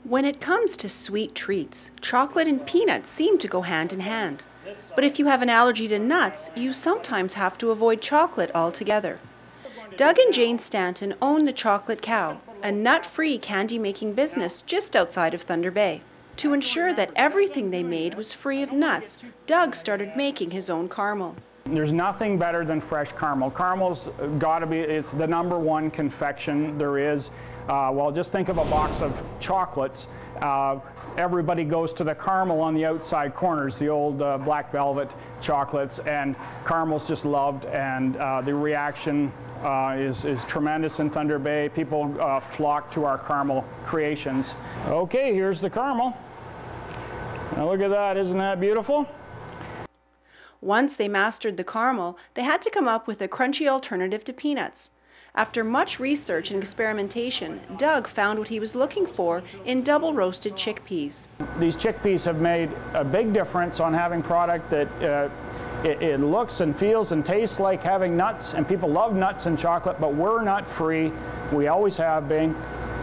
When it comes to sweet treats, chocolate and peanuts seem to go hand in hand. But if you have an allergy to nuts, you sometimes have to avoid chocolate altogether. Doug and Jane Stanton own the Chocolate Cow, a nut-free candy-making business just outside of Thunder Bay. To ensure that everything they made was free of nuts, Doug started making his own caramel. There's nothing better than fresh caramel. Caramel's got to be, it's the #1 confection there is. Well, just think of a box of chocolates. Everybody goes to the caramel on the outside corners, the old black velvet chocolates, and caramel's just loved, and the reaction is tremendous in Thunder Bay. People flock to our caramel creations. Okay, here's the caramel. Now look at that, isn't that beautiful? Once they mastered the caramel, they had to come up with a crunchy alternative to peanuts. After much research and experimentation, Doug found what he was looking for in double roasted chickpeas. These chickpeas have made a big difference on having product that it looks and feels and tastes like having nuts, and people love nuts and chocolate, but we're nut free. We always have been.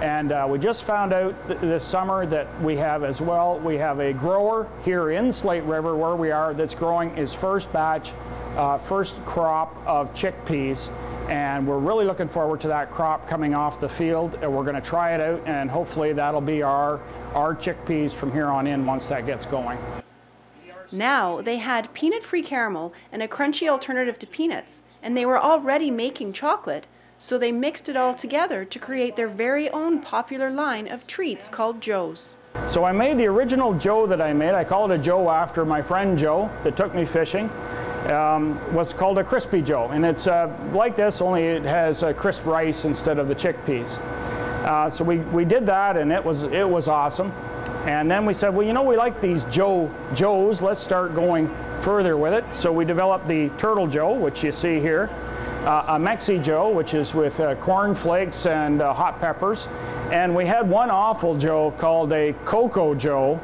And we just found out this summer that we have as well, we have a grower here in Slate River where we are that's growing his first batch, first crop of chickpeas. And we're really looking forward to that crop coming off the field. And we're going to try it out, and hopefully that'll be our chickpeas from here on in once that gets going. Now they had peanut-free caramel and a crunchy alternative to peanuts, and they were already making chocolate. So they mixed it all together to create their very own popular line of treats called Joe's. So I made the original Joe that I made. I call it a Joe after my friend Joe that took me fishing. Was called a Crispy Joe, and it's like this, only it has crisp rice instead of the chickpeas. So we did that, and it was awesome. And then we said, well, you know, we like these Joes. Let's start going further with it. So we developed the Turtle Joe, which you see here. A Mexi Joe, which is with corn flakes and hot peppers. And we had one awful Joe called a Cocoa Joe,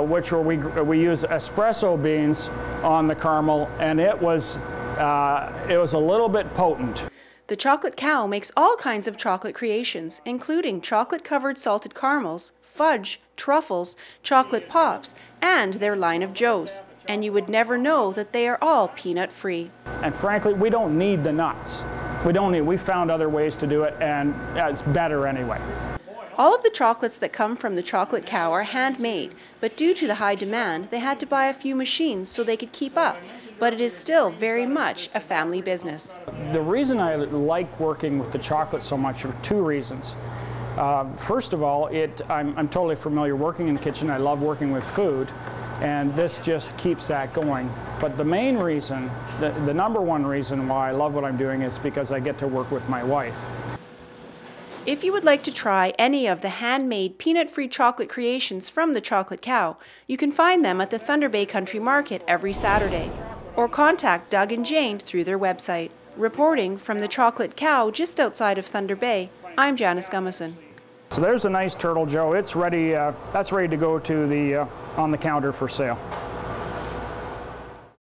which we use espresso beans on the caramel, and it was a little bit potent. The Chocolate Cow makes all kinds of chocolate creations, including chocolate-covered salted caramels, fudge, truffles, chocolate pops, and their line of Joes. And you would never know that they are all peanut-free. And frankly, we don't need the nuts. We found other ways to do it, and it's better anyway. All of the chocolates that come from the Chocolate Cow are handmade, but due to the high demand, they had to buy a few machines so they could keep up. But it is still very much a family business. The reason I like working with the chocolate so much are two reasons. First of all, I'm totally familiar working in the kitchen. I love working with food. And this just keeps that going. But the main reason, the #1 reason why I love what I'm doing is because I get to work with my wife. If you would like to try any of the handmade peanut-free chocolate creations from the Chocolate Cow, you can find them at the Thunder Bay Country Market every Saturday. Or contact Doug and Jane through their website. Reporting from the Chocolate Cow just outside of Thunder Bay, I'm Janice Gummison. So there's a nice Turtle Joe. It's ready. That's ready to go to on the counter for sale.